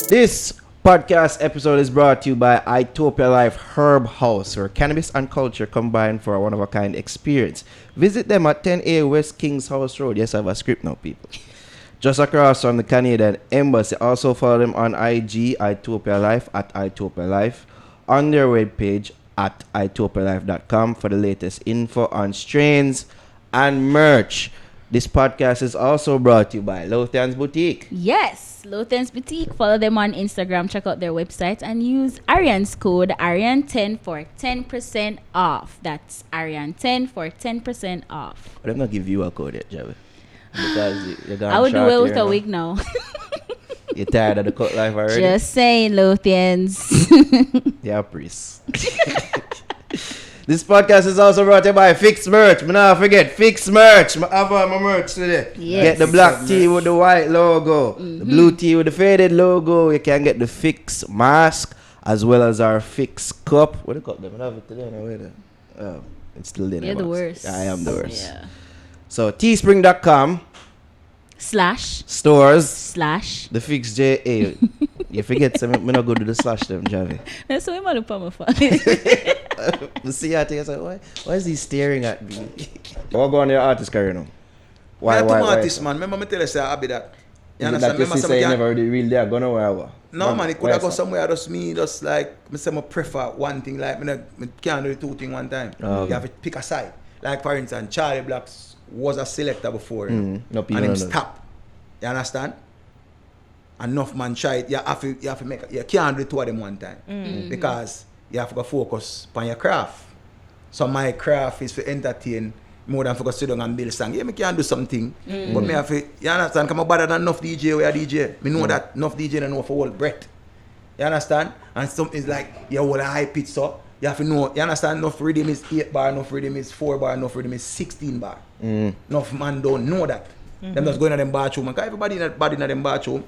This podcast episode is brought to you by Itopia Life Herb House, where cannabis and culture combine for a one-of-a-kind experience. Visit them at 10A West Kings House Road. Yes, I have a script now, people. Just across from the Canadian Embassy. Also follow them on IG, Itopia Life, at Itopia Life, on their webpage at itopialife.com for the latest info on strains and merch. This podcast is also brought to you by Lothian's Boutique. Yes, Lothian's Boutique. Follow them on Instagram, check out their website, and use Arian's code Arian10 for 10% off. That's Arian10 for 10% off. But I'm not give you a code yet, Javi. Because you're gone I would do short it with here a now. wig now. You're tired of the cut life already? Just saying, Lothians. Yeah, priest. This podcast is also brought to you by Fix Merch. But now forget, Fix Merch. I have my merch today. Yes. Get the black tee with the white logo. The blue tee with the faded logo. You can get the Fix mask as well as our Fix cup. What do you call them? I have it today. Oh, it's still in You're the worst. I am the worst. Yeah. So, teespring.com. Stores. / The Fix J. Hey, you forget, so I'm not go to the slash them, Javi. That's why I'm going to put my phone. The see, I think I said, why is he staring at me? What go on your artist career now? Why artist, man? Remember me tell you say I be that. You Is it understand? that you Remember see some say you can- never really real there, go nowhere? No man, it could have go somewhere just like me say I prefer one thing, like me can't do the two things one time. Oh, You have to pick a side. Like for instance, Charlie Blacks was a selector before, No people and him know that. stop. You understand? Enough man try it. You have to make. You can't do two of them one time because you have to go focus on your craft. So my craft is to entertain more than for go sit down and build song. Yeah, me can do something, but me have to. You understand? Come better than enough DJ where DJ. Me know that enough DJ don't know for hold breath. You understand? And some is like you hold a high pitch so. You have to know, you understand, enough rhythm is 8 bar, enough rhythm is 4 bar, enough rhythm is 16 bar. Enough man don't know that. Them just going to them bathroom. Because everybody in them bathroom.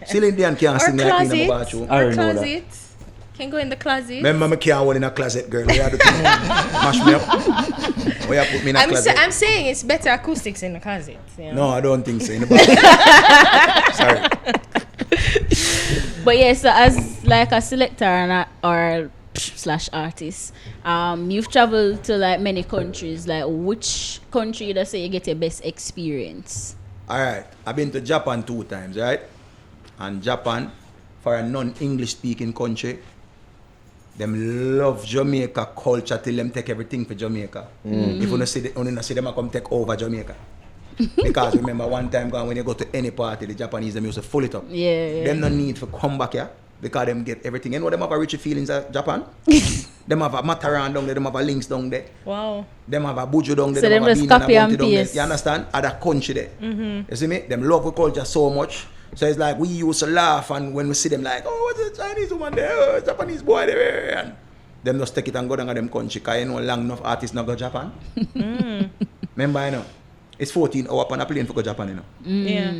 Still Indian can't sing like me in the bathroom. I Or already know that. closet. Can go in the closet. Remember me can't hold in a closet, girl. We have to mash me up. We have put me in a closet. I'm saying it's better acoustics in the closet. You know? No, I don't think so. In the bathroom. Sorry. But yeah, so as like a selector or / artist, you've traveled to like many countries. Like which country you say you get your best experience? Alright, I've been to Japan 2 times, right? And Japan, for a non-English speaking country, them love Jamaica culture till them take everything for Jamaica. If you don't see them, I come take over Jamaica. Because remember one time when you go to any party, the Japanese them used to full it up. Yeah. Them no need to come back here because them get everything. You know them have a Richie Feelings at Japan? Them have a Mataran down there, them have a Links down there. Wow. Them have a Buju down there, So them them have a just Bean and copy a and Bounty down there. paste. You understand? Other country there. You see me? Them love the culture so much. So it's like we used to laugh and when we see them like, oh, what's a Chinese woman there? Oh, Japanese boy there. And them just take it and go down to them country because you know long enough artists not go Japan. Remember, you know, it's 14 hours on a plane for go Japan, you know. Yeah.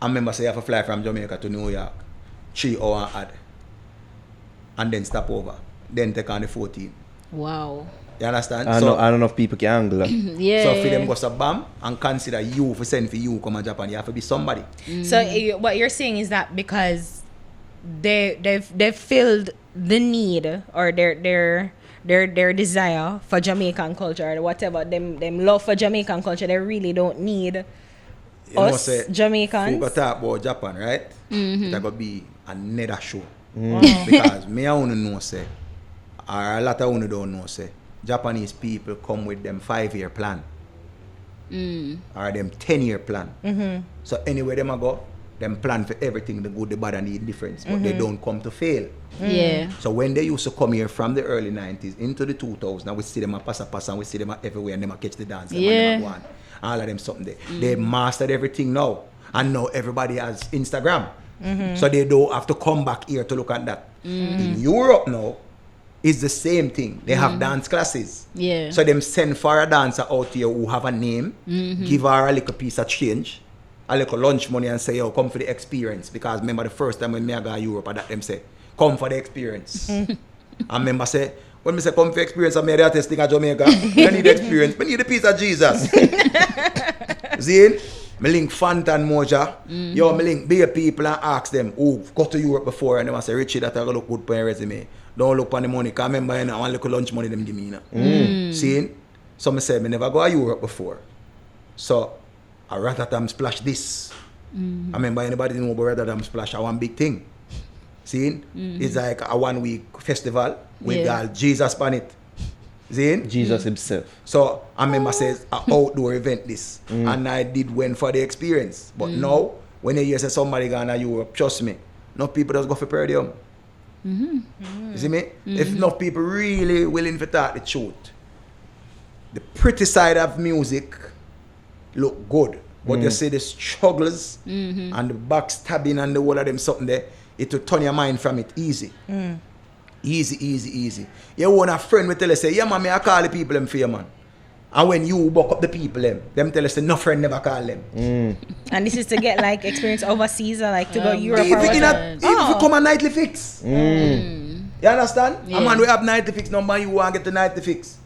I remember say you have to fly from Jamaica to New York, 3 hours add, and then stop over, then take on the 14. Wow. You understand? I don't know if people can angle that. Yeah. So for them go to BAM and consider you for send for you come to Japan, you have to be somebody. So what you're saying is that because they've filled the need or their desire for Jamaican culture or whatever, them love for Jamaican culture, they really don't need You us know, say, Jamaicans. who go talk about Japan, right? It's going to be another show. Wow. Because me I want to know, say, or a lot of you don't know, say, Japanese people come with them 5-year plan. Or them 10-year plan. So anywhere them a go, them plan for everything, the good, the bad, and the indifference. But they don't come to fail. Yeah. So when they used to come here from the early 90s into the 2000s, now we see them a pass and we see them a everywhere and them a catch the dance. Them Yeah. and them a go on. All of them something there. They mastered everything now. And now everybody has Instagram. So they don't have to come back here to look at that. In Europe now, it's the same thing. They have dance classes. Yeah. So them send for a dancer out here who have a name, give her a little piece of change, a little lunch money and say, yo, come for the experience. Because remember the first time when me I go to Europe, and that them say, come for the experience. And remember say, when me say come for experience, I made that testing at Jamaica. I need the experience. I need a piece of Jesus. See? Me link Fanta and Moja. Yo, me link big people and ask them who go to Europe before and they say, Richie, that I go look good for your resume. Don't look on the money. Cause remember, you know, one little lunch money them give me, you know. See? So me say, me never go to Europe before. So, I rather them splash this. I remember anybody know about rather them splash a one big thing. See? It's like a 1 week festival with God, Jesus on it. See? Jesus himself. So I remember says an outdoor event this. And I did went for the experience. But now, when you hear say somebody gonna Europe, trust me, no people just go for podium. You see me? If enough people really willing to talk the truth, the pretty side of music look good. But you see the struggles and the backstabbing and the whole of them something there, it will turn your mind from it easy. Easy. You want a friend will tell you, say, yeah, man, I call the people them for you, man. And when you buck up the people them tell us, no friend never call them. And this is to get like experience overseas or like to go Europe Even or whatever. if you come a nightly fix. You understand? Yeah. A man we have nightly fix number, you want to get the nightly fix.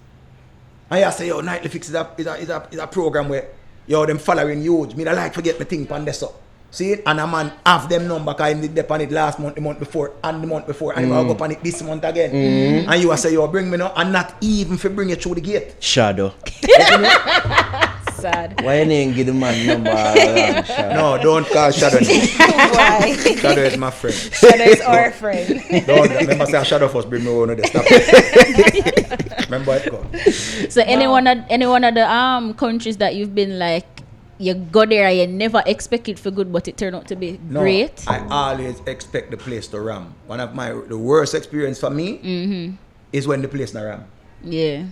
And you say, yo, nightly fix is a program where, yo, them following huge. Me I like forget my thing on this up. See it? And a man have them number because he did on it last month, the month before, and the month before, and he will go on it this month again. And you will say, yo, bring me now, and not even for bring you through the gate. Shadow. Sad. Why you ain't give the man number? Shadow? No, don't call Shadow. Why? Shadow is my friend. Shadow is our friend. Don't remember say Shadow first bring me over there. Stop it. Remember it go. So any one of the countries that you've been like, you go there and you never expect it for good, but it turned out to be great. I always expect the place to ram. One of the worst experience for me is when the place not ram. Yeah.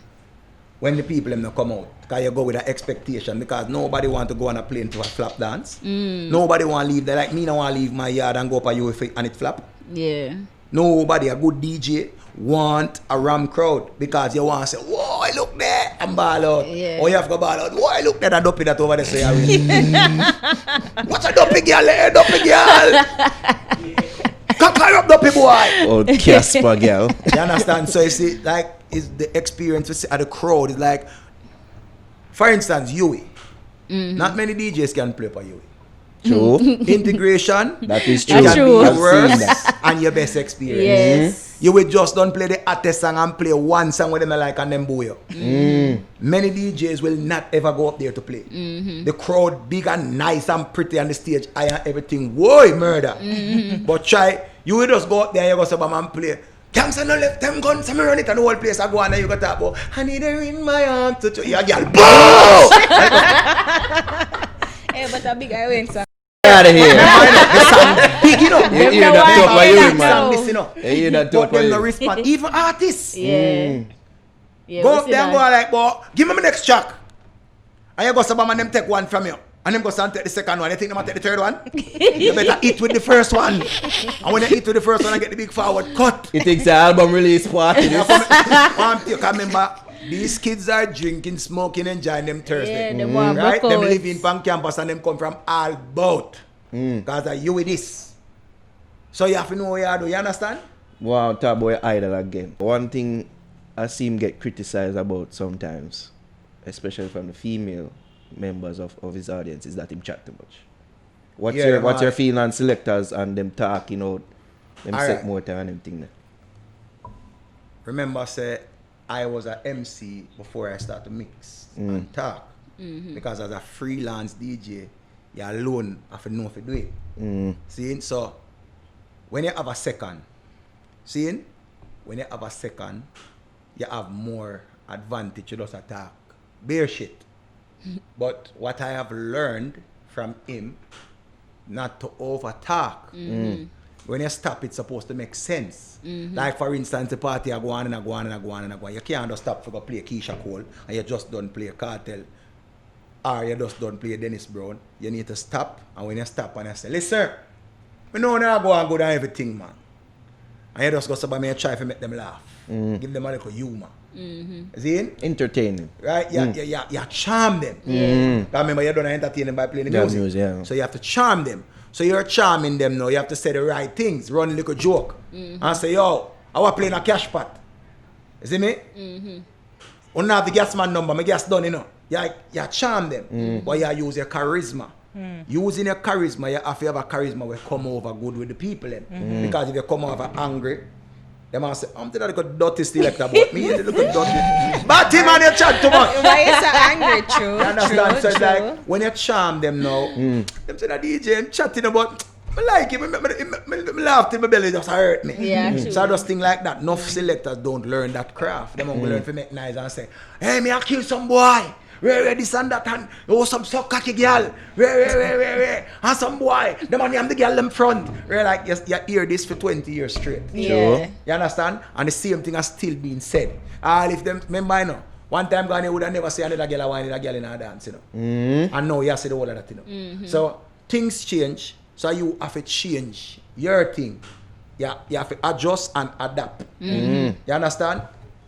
When the people them not come out. Because you go with an expectation. Because nobody want to go on a plane to a flap dance. Nobody want to leave there. Like me, no want to leave my yard and go up a UFA and it flap. Yeah. Nobody, a good DJ, want a ram crowd. Because you want to say, whoa, look there, and ball out. Yeah. Or you have to ball out, whoa, look there, that dopey that over there. So what's a dopey girl there, dopey girl? Come climb up dopey boy. Old Casper girl. You understand? So you see, like, is the experience we see at the crowd is like, for instance, Yui. Not many DJs can play for Yui. True. Integration. That is Can true. True. be I've your seen worst that. and your best experience. Yes. You will just don't play the hottest song and play one song with them like and then boo you. Many DJs will not ever go up there to play. The crowd big and nice and pretty on the stage, high and everything. Whoa, murder. But try, you will just go up there, you go some man play. Gangsta no left them guns, some run it and the whole place I go and you go talk about I need her in my arms to yeah, girl. Boo! Hey, but a big guy went so. Out of here. The song big, you know. You hear know that why talk by they you, not man. so- This, you know. You hear that But talk by them no you. respond. Even artists. Yeah. Yeah. Go we up see there and go that. like, boy, give me my next track. And you go some and them take one from you. And them go and take the second one. You think them take the third one? You better eat with the first one. And when you eat with the first one, I get the big forward cut. It takes the album release party. You can remember, these kids are drinking, smoking, enjoying them Thursday. Yeah, them want Right? broke Them out. living on campus and them come from all boat. Because of you with this. So you have to know what you do. You understand? Wow, talk about your idol again. One thing I see him get criticized about sometimes, especially from the female members of his audience, is that him chat too much. What's your feeling on selectors and them talking out, them All set right. more time and them thing there? Remember, say I was an MC before I start to mix and talk. Because as a freelance DJ, you alone have to know if you do it. See? So, when you have a second, when you have a second, you have more advantage to just attack. Bare shit. But what I have learned from him, not to over talk. When you stop, it's supposed to make sense. Like for instance, the party I go on and I go on and I go on and I go on. You can't just stop for go play Keisha Cole and you just don't play Cartel. Or you just don't play Dennis Brown. You need to stop, and when you stop and you say, listen, we know now I go and go down everything, man. And you just go somebody and try to make them laugh. Give them a little humor. See it? Entertaining. Right? You charm them. Yeah. Remember, you don't entertain them by playing the Yeah, music. music, yeah. So you have to charm them. So you're charming them now. You have to say the right things. Run a little joke. And say, yo, I was playing a cash pot. You see me? You don't have the gas man number. My gas done, you know. You charm them. But you use your charisma Using your charisma, you have to have a charisma will come over good with the people. Because if you come over angry, they must say, I'm telling you, dirty selector about me. You look at dirty. But him and you chat too much. Why is that angry? True. You understand? True, So it's true. like, when you charm them now, them say that DJ, I'm chatting about, I like it, I laugh till my belly just hurt me. Yeah, true. So I just think like that. Enough selectors don't learn that craft. They don't learn to make nice and say, hey, me I kill some boy. Where this and that and oh some cocky girl. Where and some boy. The man I'm the girl them front. Where like you hear this for 20 years straight. Yeah. You understand? And the same thing has still been said. All if them remember you know, one time gone would have never say another girl or another girl in a dance, you know. And now you see the whole of that, you know. So things change. So you have to change your thing. You have to adjust and adapt. You understand?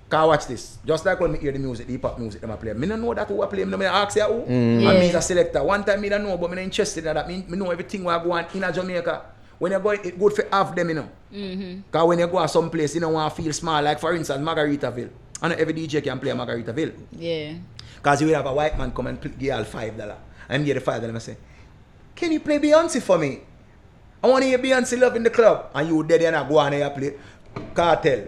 Can watch this. Just like when me hear the music, the hip-hop music them I play. Me don't know that who I play. Me ask you who. And me is a selector. One time me don't know, but me not interested in that. Me know everything where I go on in a Jamaica. When you go, it's good for have them, you know. Because when you go to some place, you don't want to feel small. Like for instance, Margaritaville. I know every DJ can play Margaritaville. Yeah. Because you will have a white man come and give you all $5. And me get the $5 and I say, can you play Beyonce for me? I want to hear Beyonce Love in the club. And you dead and I go on and you play Cartel.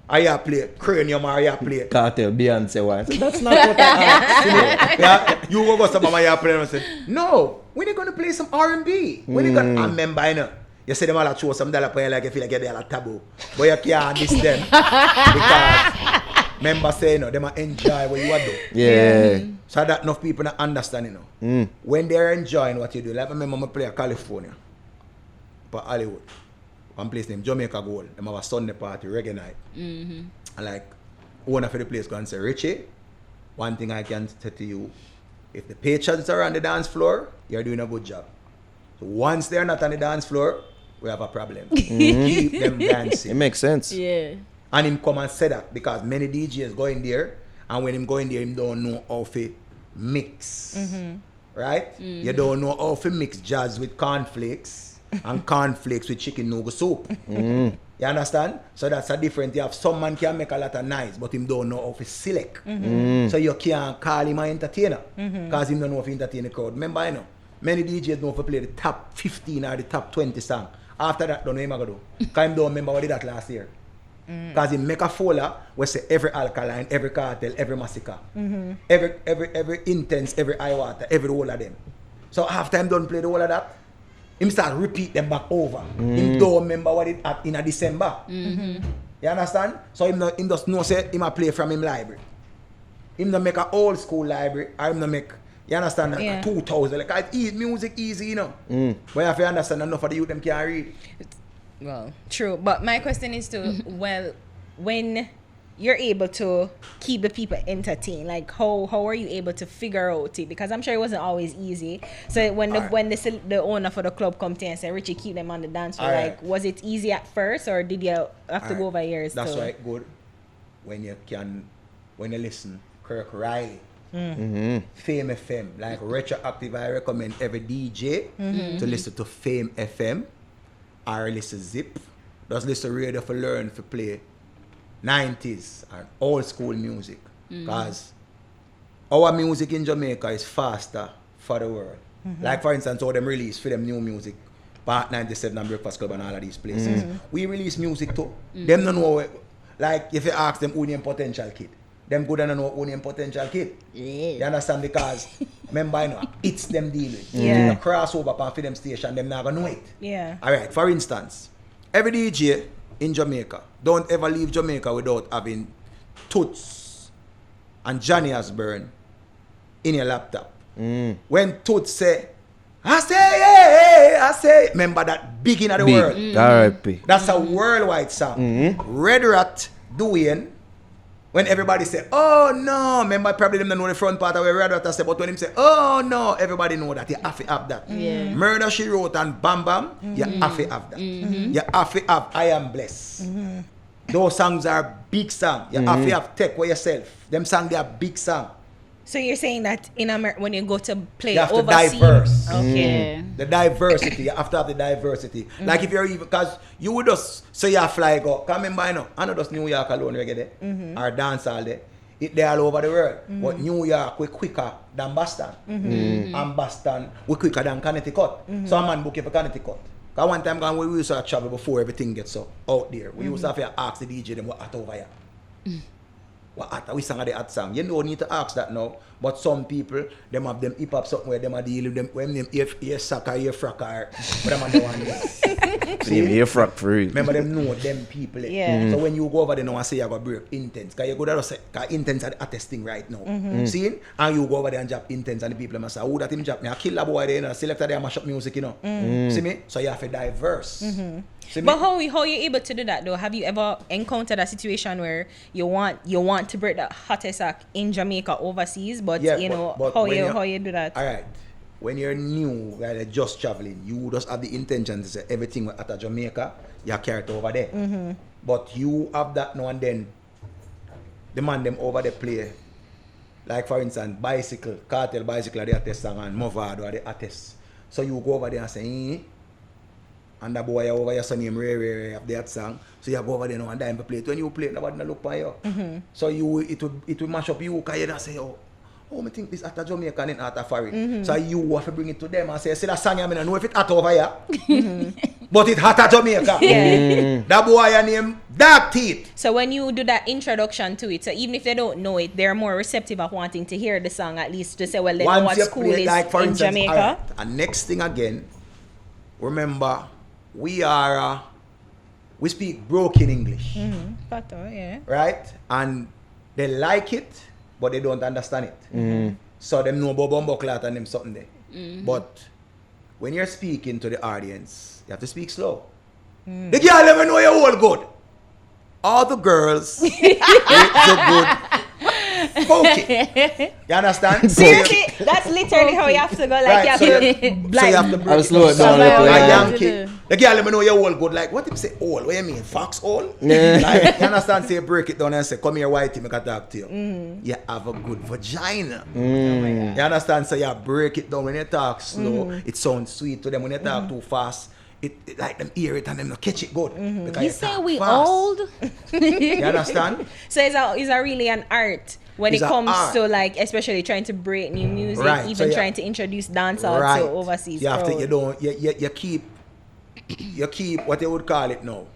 I play Cranium or I play Cartel, Beyonce one. That's not what I asked. yeah, you go some of my play and say, no, when you gonna play some R&B? When you gonna remember, you know? You say them all throw some dollar for you like you feel like you're there at taboo. But you can't diss them. Because remember say, you know, they might enjoy what you are doing. Yeah. So that enough people not understand, you know. When they're enjoying what you do, like I remember I play at California. But Hollywood. One place named Jamaica Gold. Them have a Sunday party, reggae night. And like, owner for the place go and say, Richie, one thing I can say to you, if the patrons are on the dance floor, you're doing a good job. So once they're not on the dance floor, we have a problem. Keep them dancing. It makes sense. Yeah. And him come and say that because many DJs go in there, and when him go in there, him don't know how to mix. Right? You don't know how to mix jazz with cornflakes. And cornflakes with chicken noodle soup. You understand? So that's a different. You have some man can make a lot of noise, but him don't know how to select. So you can't call him an entertainer. Because him don't know how to entertain the crowd. Remember, you know, many DJs know how to play the top 15 or the top 20 song. After that, don't know what him going to do. Because him don't remember what he did that last year. Because he make a folder where say every alkaline, every cartel, every massacre. Every intense, every high water, every whole of them. So half time don't play the whole of that. Him start repeat them back over. Him don't remember what it at in a December. You understand? So him just know say him a play from him library. Him not make a old school library or him not make, you understand, like a 2000. Like music easy, you know. But you have to understand enough of the youth them can't read. Well, true. But my question is to, well, when you're able to keep the people entertained, like how are you able to figure out it? Because I'm sure it wasn't always easy. So when the owner for the club come to you and say, Richie, keep them on the dance floor, like was it easy at first or did you have to go over years? That's why it's good when you listen Kirk Riley, Fame FM, like retroactive. I recommend every DJ to listen to Fame FM or listen Zip. Just listen radio for learn to play 90s and old school music, because our music in Jamaica is faster for the world. Like for instance, all them release for them new music, Part 97 and Breakfast Club and all of these places. We release music too. Them don't know, like if you ask them who name Potential Kid, them good and know who name Potential Kid. You understand? Because remember, you know, it's them deal with. Yeah. You cross over for them station, them not gonna know it. Yeah. Alright, for instance, every DJ in Jamaica, don't ever leave Jamaica without having Toots and Johnny Osbourne in your laptop. When Toots say, I say, remember that big in the world. R.I.P. That's a worldwide song. Red Rat doing, when everybody say, oh no, remember probably them don't know the front part of where Red Rat say, but when him say, oh no, everybody know that. You have to have that. Murder She Wrote and Bam Bam, you have to have that. You have to have I Am Blessed. Those songs are big songs. You have to have Take Away Yourself. Them songs, they are big songs. So you're saying that in America, when you go to play You have to overseas, diverse. Okay. The diversity, you have to have the diversity. Like if you're even, because you would just say you fly go, come remember, you know, I know just New York alone, you get there, or dance all day. It there all over the world. But New York we quicker than Boston. And Boston we quicker than Connecticut. So a man book you for Connecticut. Cause one time when we used to travel before everything gets so out there, we used to have to ask the DJ them what hot over here. What hot? We sang the hot song. You don't need to ask that now. But some people, them have them hip hop something where them are deal with them when them ear sack or ear frack or but them are the one. See, ear frack for real. Remember them know them people. Yeah. So when you go over there now and say you go break intense, cause you go there and say cause intense are the hottest thing right now. See? And you go over there and drop intense and the people must say, who that him drop me? I kill that boy there, you know, selector there mash up music, you know. See me? So you have to diverse. See me? But how you able to do that though? Have you ever encountered a situation where you want to break the hottest act in Jamaica overseas, but Yeah, you know but how you do that? Alright. When you're new, like just traveling, you just have the intention to say everything at a Jamaica, you carry it over there. But you have that now and then, the man them over there play. Like for instance, bicycle, cartel bicycle are the artist song and Movado are the artist. So you go over there and say, and that boy over here son name Ray of that song. So you go over there now and dime to play it. When you play it, nobody look for you. So it will mash up you because you don't say, oh, I think this at a Jamaican and at a foreign. So you have to bring it to them and say, see that song I mean, I know if it's hot over here. But it's hot at Jamaica. That boy name Dark Teeth. So when you do that introduction to it, so even if they don't know it, they're more receptive of wanting to hear the song at least to say, well, they know what school play, is like, for in instance, Jamaica. Right, and next thing again, remember, we speak broken English. Yeah. Right? And they like it, but they don't understand it. So them know about bumbo clat and them something there. But when you're speaking to the audience, you have to speak slow. The girl never know you're all good. All the girls look so good. Spoken. You understand? Seriously, that's literally how you have to go. Like Right, you so have to, you have to break I'll slow it down. down a little. Like Yeah. Yankee. The girl let me know you're all good. Like, what if you say all? What do you mean? Fox all? Yeah. Like, you understand? Say break it down and say, come here, whitey, make a talk to you. You have a good vagina. You understand? So you break it down when you talk slow. It sounds sweet to them. When you talk too fast, it like them hear it and them not catch it good. Because You you say talk we fast. old? You understand? so it's a really an art when It's it a comes art. to like especially trying to break new music, Right, even so trying to introduce dancehall Right. to overseas. You have to, crowd. you don't, you keep what they would call it now.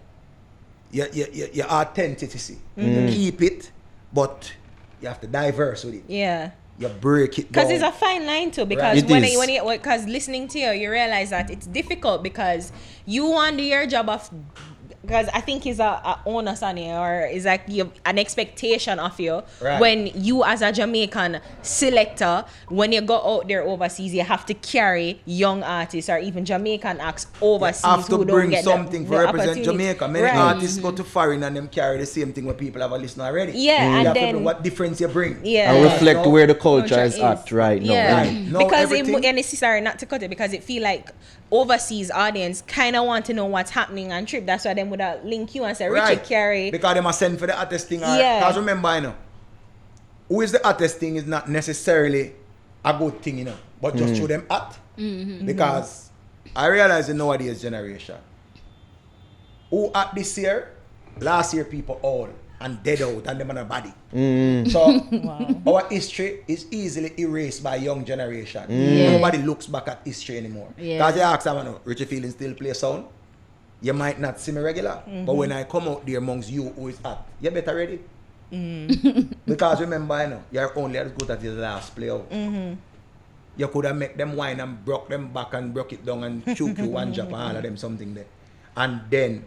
Your authenticity. You keep it, but you have to diverse with it. Yeah. You break it down. Because it's a fine line too. Because Right. because listening to you, you realize that it's difficult because you want to do your job of. Because I think it's a onus on you, or it's like an expectation of you. Right. When you as a Jamaican selector, when you go out there overseas, you have to carry young artists or even Jamaican acts overseas You have to who don't bring get something the for represent opportunity. Jamaica. Many Right. artists go to foreign and them carry the same thing where people have a listen already. Yeah, You and have to then- know what difference you bring. Yeah. And reflect No. where the culture Culture is at is. right now. Yeah, Right. No, because everything- and it's sorry not to cut it because it feel like overseas audience kind of want to know what's happening on trip. That's why them would link you and say Richie carry. Because they must send for the artist thing. Yeah. Because remember, you know, who is the artist thing is not necessarily a good thing, you know, but just show them art. Because I realize in nowadays generation, who at this year, last year people all and dead out and them on a body. So our history is easily erased by young generation. Nobody looks back at history anymore. Yeah. Because you ask someone, Richie Feelings still play sound? You might not see me regular, but when I come out there amongst you who is at, you better ready. Because remember, you know, you're only as good as your last play out. You could have make them whine and broke them back and broke it down and choke you one jump and all of them something there. And then,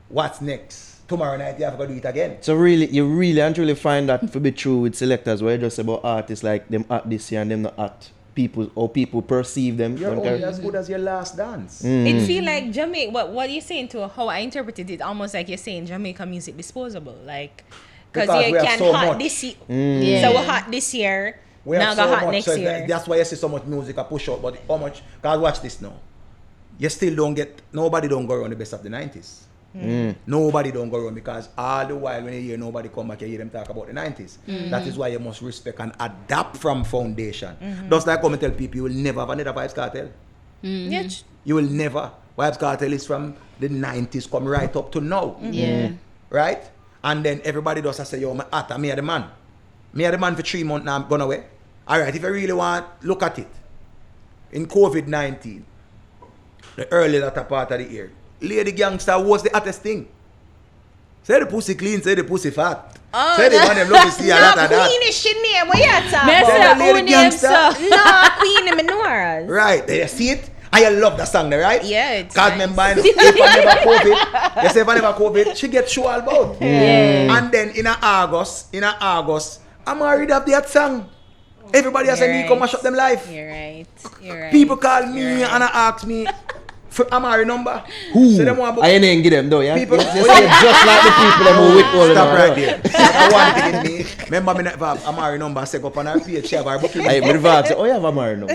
what's next? Tomorrow night you have to do it again. So really, you really and truly find that to be true with selectors where you just about artists like them at this year and them not at people or people perceive them. You're Okay. only as good as your last dance. It feel like Jamaica. What you're saying to how I interpreted it, almost like you're saying Jamaica music disposable, like Because you we have can so hot much. this year. Yeah. So we're hot this year. We now have go so hot much, next so year. that's why you see so much music I push out, but how much? Cause watch this now. You still don't get, nobody don't go around the best of the 90s. Nobody don't go around because all the while when you hear nobody come back, you hear them talk about the 90s. That is why you must respect and adapt from foundation. Just like come and tell people you will never have another Vibes Cartel. Yeah. You will never. Vibes Cartel is from the 90s come right up to now. Yeah. Right? And then everybody does say, yo, I'm the man. Me had the man for 3 months now, I'm gone away. Alright, if you really want, look at it. In COVID-19, the early latter part of the year, Lady Gangster was the hottest thing. Say the pussy clean, say the pussy fat. Say the man them love to see a lot of that. Queen is shit name. What you talking Me about? say, Lady who name Gangster. so? No, Queen and Menoras. Right, you see it? I love that song there, right? Yeah, it's Cause nice. remember, if I never COVID, you say if I never COVID, she gets show all about. Yeah. And then in August, I'm already have that song. Everybody has a need come mash up them life. You're right. You're right. People call me You're right. and ask me for Amari number. Who? So them want I ain't give them though, yeah? People- You say just like the people that move with all Stop of right there. That's the one thing in me. Remember me not have Amari number and say go up on her page. She have her booking. I would have say, oh, you have a married now.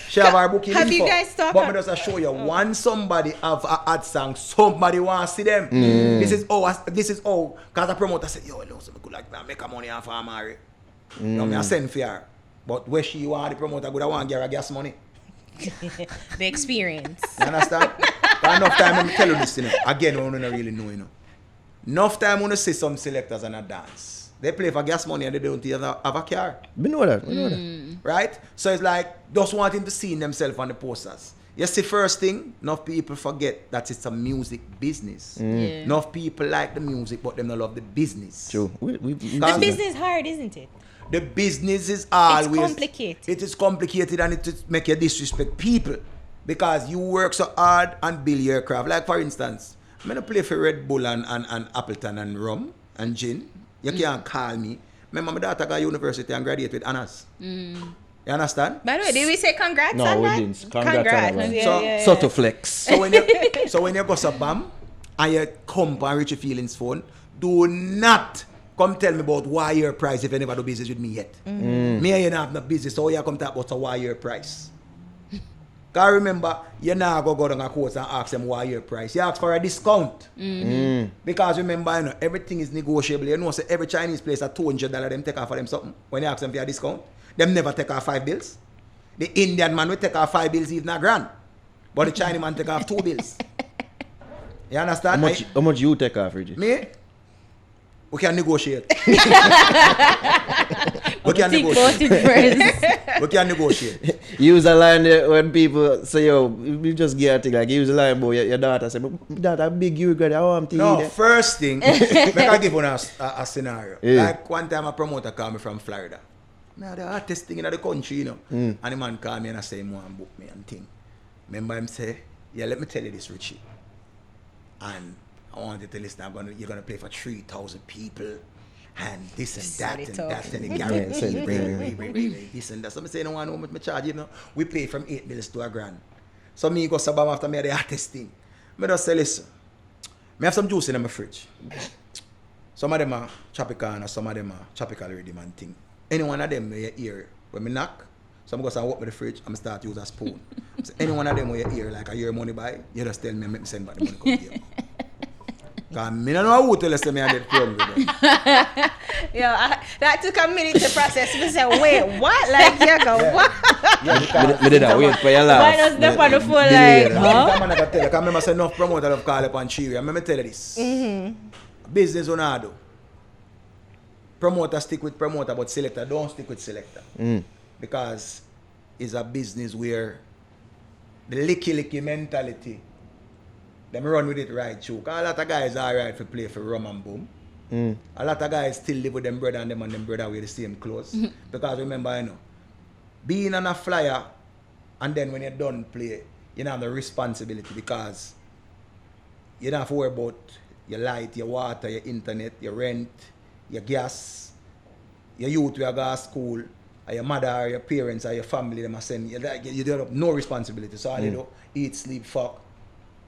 She have her booking. Have you info. guys talked But on- me just show you one somebody have a ad song. Somebody want to see them. This is all. Cause the promoter said, yo, no, so me could like that make a money off of Amari. Now me I send for her. But where she want the promoter good, I want to give her gas money. The experience. You understand? But enough time let me tell you this, you know. Again, I don't really know, you know. Enough time when you see some selectors and a dance. They play for gas money and they don't even have a car. We know that. Right? So it's like just wanting to see themselves on the posters. You see, first thing, enough people forget that it's a music business. Yeah. Enough people like the music, but them don't love the business. True. We The business hard, isn't it? The business is always complicated. It is complicated and it is make you disrespect people because you work so hard and build your craft. Like for instance, I'm gonna play for Red Bull and Appleton and rum and gin. You can't call me. Remember my daughter got university and graduated with honors. You understand? By the way, did we say congrats No, on we that? didn't. Congrats on that one. Yeah, So- yeah, yeah. So to flex. So when you go to BAM and you come on Richie Feelings phone, do not come tell me about why your price if you never do business with me yet. Me and you not have no business, so you come talk about why your price. Cause remember, you now go down a court and ask them why your price. You ask for a discount. Because remember, you know, everything is negotiable. You know, so every Chinese place at $200 them take off for them something. When you ask them for a discount, them never take off 5 bills. The Indian man will take off 5 bills even a grand. But the Chinese man take off 2 bills. You understand? How much you take off, Reggie? Me? We can negotiate. we can Think negotiate. about it first. We can negotiate. Use a line there when people say, yo, we just get a thing. Like, use a line about your daughter. Say, "My daughter, big you got I want to No, eat it." first thing, make I give one a scenario. Yeah. Like one time a promoter called me from Florida. Now the hottest thing in the country, you know. And the man called me and I say, him want book me and thing. Remember him say, yeah, let me tell you this, Richie. And I wanted to listen, you're gonna play for 3,000 people and this and Set that it and up. that and the Yeah, guarantee, set it, this and that. So I say, no one know how much me charge, you know. We pay from 8 bills to a grand. So me go sabam after me the hottest thing. Me just say, listen, me have some juice in my fridge. Some of them are tropical and some of them are tropical rhythm and thing. Any one of them where you hear when me knock, so I'm going to open the fridge and start to use a spoon. So any one of them where you hear like I hear money buy, you just tell me make me send back the money come here. Because me don't know who tell us me I did problem with them. That took a minute to process. We said, wait, what? Like, you go, Yeah. what? Yeah, because Me did that wait for your laugh. Why not step on the phone Delay like, that. huh? I'm not going to tell you. Because I remember say enough promoter have called up on Cheery. I remember tell you this. Business on I do. Promoter stick with promoter, but selector don't stick with selector. Because it's a business where the licky mentality, them run with it right through. Because a lot of guys are right for play for rum and boom. A lot of guys still live with them brother and them brother wear the same clothes. Because remember, you know, being on a flyer and then when you're done play, you don't have the responsibility because you don't have to worry about your light, your water, your internet, your rent, your gas, your youth who go to school, or your mother or your parents or your family, them are send you don't have no responsibility. So all you do, eat, sleep, fuck,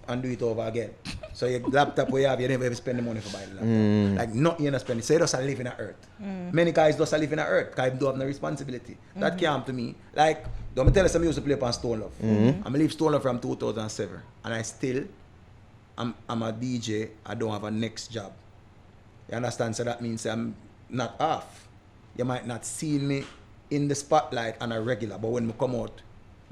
and do it over again. So your laptop where you have, you never ever spend the money for buying the laptop. Like nothing you not spend it. So you just live in the earth. Many guys just live in the earth because they don't have no responsibility. That came to me. Like, don't me tell you some used to play upon Stone Love. I'm leave Stone Love from 2007 and I still I'm a DJ, I don't have a next job. You understand? So that means I'm not off. You might not see me in the spotlight on a regular, but when I come out,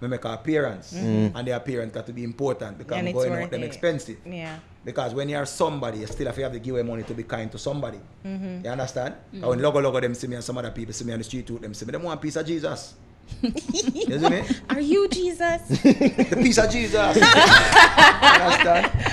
I make an appearance. And the appearance got to be important because And I'm it's going worth out them it. expensive. Yeah. Because when you're somebody, you still have to give away money to be kind to somebody. You understand? And when logo them see me and some other people see me on the street, them see me, them want a piece of Jesus. You see me? Are you Jesus? The piece of Jesus. You understand?